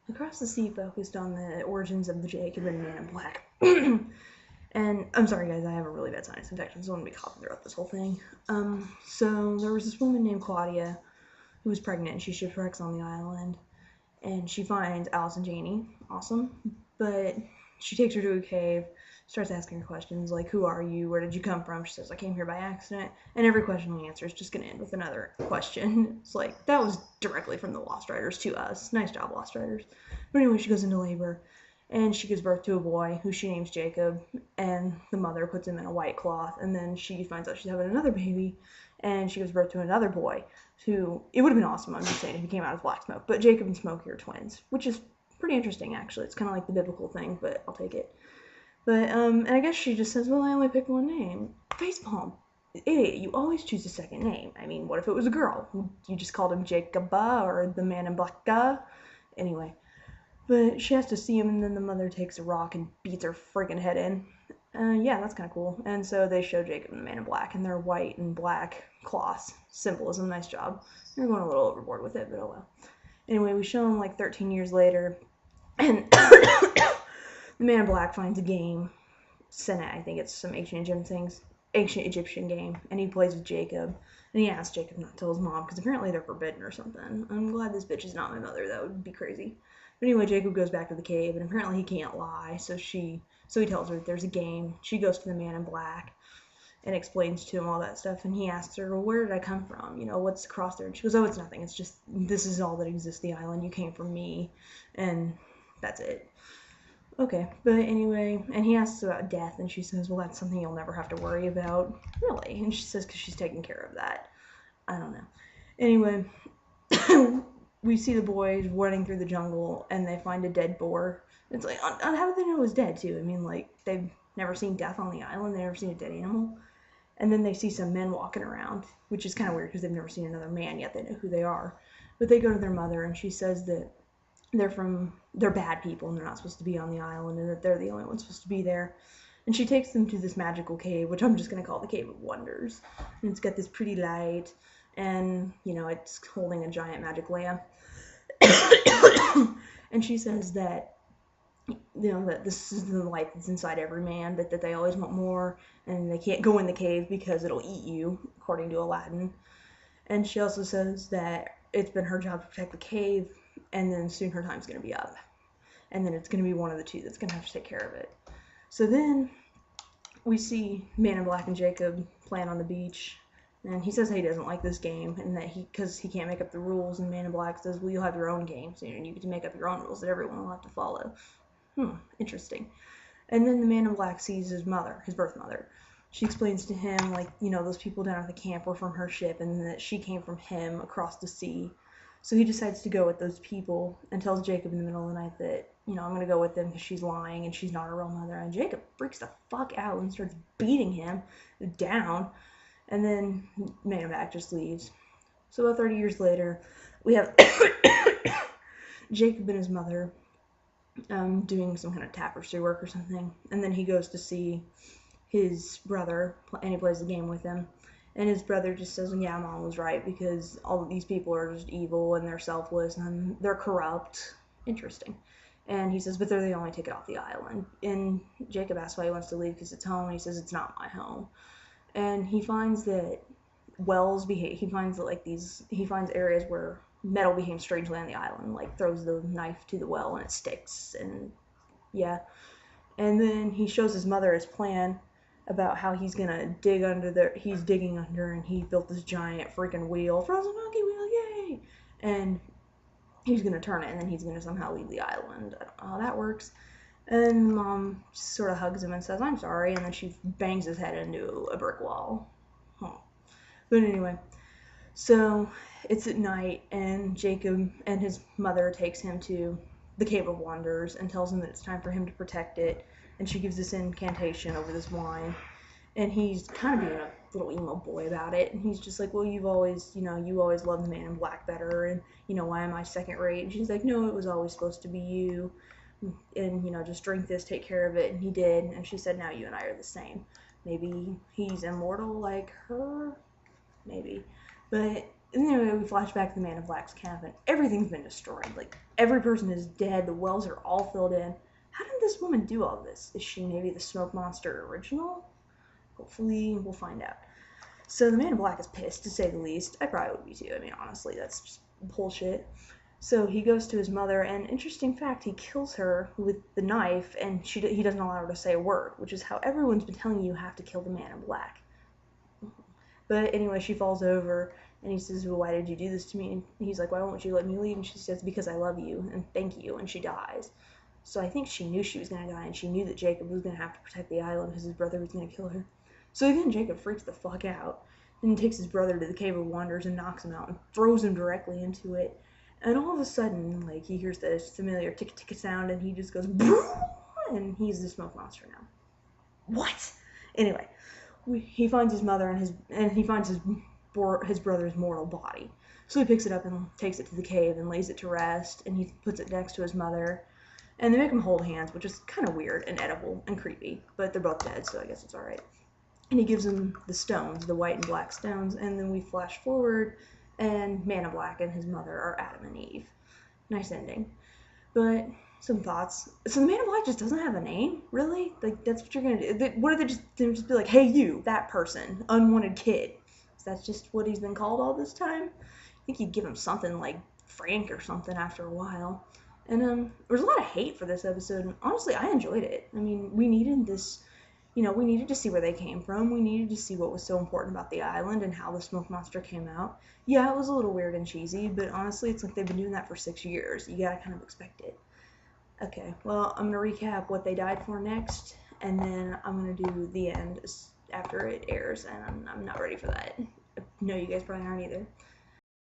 Across the Sea focused on the origins of the Jacob and Man in Black. And I'm sorry, guys, I have a really bad sinus infection, so I'm going to be coughing throughout this whole thing. So there was this woman named Claudia who was pregnant, and she shipwrecks on the island. And she finds Alice and Janie, awesome, but she takes her to a cave, starts asking her questions like, who are you, where did you come from? She says, I came here by accident, and every question we answer is just going to end with another question. It's like, that was directly from the Lost Riders to us. Nice job, Lost Riders. But anyway, she goes into labor, and she gives birth to a boy who she names Jacob, and the mother puts him in a white cloth, and then she finds out she's having another baby, and she gives birth to another boy, who, it would have been awesome, I'm just saying, if he came out as Black Smoke, but Jacob and Smokey are twins, which is pretty interesting, actually. It's kind of like the biblical thing, but I'll take it. But, and I guess she just says, well, I only picked one name. Facepalm. Idiot, you always choose a second name. I mean, what if it was a girl? You just called him Jacoba, or the Man in Blacka? Anyway. But she has to see him, and then the mother takes a rock and beats her freaking head in. Yeah, that's kind of cool. And so they show Jacob and the Man in Black, and they're white and black cloths. Symbolism, nice job. They're going a little overboard with it, but oh well. Anyway, we show him like 13 years later, and the Man in Black finds a game. Senate, I think it's some ancient Egyptian game, and he plays with Jacob. And he asks Jacob not to tell his mom, because apparently they're forbidden or something. I'm glad this bitch is not my mother, that would be crazy. But anyway, Jacob goes back to the cave, and apparently he can't lie, so he tells her that there's a game. She goes to the Man in Black and explains to him all that stuff, and he asks her, well, where did I come from? You know, what's across there? And she goes, oh, it's nothing. It's just, this is all that exists, the island. You came from me, and that's it. Okay, but anyway, and he asks about death, and she says, well, that's something you'll never have to worry about. Really? And she says, because she's taking care of that. I don't know. Anyway, we see the boys running through the jungle, and they find a dead boar. It's like, how did they know it was dead, too? I mean, like, they've never seen death on the island. They've never seen a dead animal. And then they see some men walking around, which is kind of weird because they've never seen another man yet. They know who they are. But they go to their mother, and she says that they're bad people, and they're not supposed to be on the island, and that they're the only ones supposed to be there. And she takes them to this magical cave, which I'm just going to call the Cave of Wonders. And it's got this pretty light, and, you know, it's holding a giant magic lamp. And she says that, you know, that this is the light that's inside every man, but that they always want more, and they can't go in the cave because it'll eat you, according to Aladdin. And she also says that it's been her job to protect the cave, and then soon her time's going to be up. And then it's going to be one of the two that's going to have to take care of it. So then we see Man in Black and Jacob playing on the beach, and he says he doesn't like this game, and that because he can't make up the rules, and Man in Black says, well, you'll have your own game, so you get to make up your own rules that everyone will have to follow. Interesting. And then the Man in Black sees his mother, his birth mother. She explains to him, like, you know, those people down at the camp were from her ship, and that she came from him across the sea. So he decides to go with those people, and tells Jacob in the middle of the night that, you know, I'm going to go with them because she's lying and she's not a real mother. And Jacob freaks the fuck out and starts beating him down. And then Man in Black just leaves. So about 30 years later, we have Jacob and his mother doing some kind of tapestry work or something. And then he goes to see his brother, and he plays the game with him. And his brother just says, yeah, Mom was right, because all of these people are just evil, and they're selfless, and they're corrupt. Interesting. And he says, but they're the only ticket off the island. And Jacob asks why he wants to leave, because it's home, and he says, it's not my home. And he finds that wells behave, he finds areas where metal behaves strangely on the island, like throws the knife to the well and it sticks, and yeah. And then he shows his mother his plan about how he's gonna dig under there. He's digging under, and he built this giant freaking wheel, frozen monkey wheel, yay! And he's gonna turn it, and then he's gonna somehow leave the island. I don't know how that works. And Mom sort of hugs him and says, I'm sorry, and then she bangs his head into a brick wall. But anyway, so it's at night, and Jacob and his mother takes him to the Cave of Wonders and tells him that it's time for him to protect it. And she gives this incantation over this wine, and he's kind of being a little emo boy about it, and he's just like, well, you always loved the Man in Black better, and, you know, why am I second rate? And she's like, no, it was always supposed to be you, and, you know, just drink this, take care of it. And he did, and she said, now you and I are the same. Maybe he's immortal like her, maybe. But And then we flash back to the Man in Black's cabin. Everything's been destroyed. Like, every person is dead. The wells are all filled in. How did this woman do all this? Is she maybe the smoke monster original? Hopefully, we'll find out. So the Man in Black is pissed, to say the least. I probably would be too. I mean, honestly, that's just bullshit. So he goes to his mother, and interesting fact, he kills her with the knife, and he doesn't allow her to say a word, which is how everyone's been telling you have to kill the Man in Black. But anyway, she falls over, and he says, well, why did you do this to me? And he's like, why won't you let me leave? And she says, because I love you, and thank you, and she dies. So I think she knew she was going to die, and she knew that Jacob was going to have to protect the island because his brother was going to kill her. So again, Jacob freaks the fuck out, and takes his brother to the Cave of Wonders and knocks him out and throws him directly into it. And all of a sudden, like, he hears this familiar tick-tick sound, and he just goes, and he's the smoke monster now. What? Anyway, he finds his mother and he finds his brother's mortal body. So he picks it up and takes it to the cave and lays it to rest, and he puts it next to his mother. And they make them hold hands, which is kind of weird and edible and creepy, but they're both dead, so I guess it's alright. And he gives them the stones, the white and black stones, and then we flash forward, and Man in Black and his mother are Adam and Eve. Nice ending. But some thoughts. So the Man in Black just doesn't have a name, really? Like, that's what you're gonna do? What if they just be like, hey you, that person, unwanted kid? Is that just what he's been called all this time? I think you'd give him something like Frank or something after a while. And there was a lot of hate for this episode, and honestly, I enjoyed it. I mean, we needed this, we needed to see where they came from. We needed to see what was so important about the island and how the smoke monster came out. Yeah, it was a little weird and cheesy, but honestly, it's like they've been doing that for 6 years. You gotta kind of expect it. Okay, well, I'm gonna recap what they died for next, and then I'm gonna do the end after it airs, and I'm not ready for that. I know you guys probably aren't either.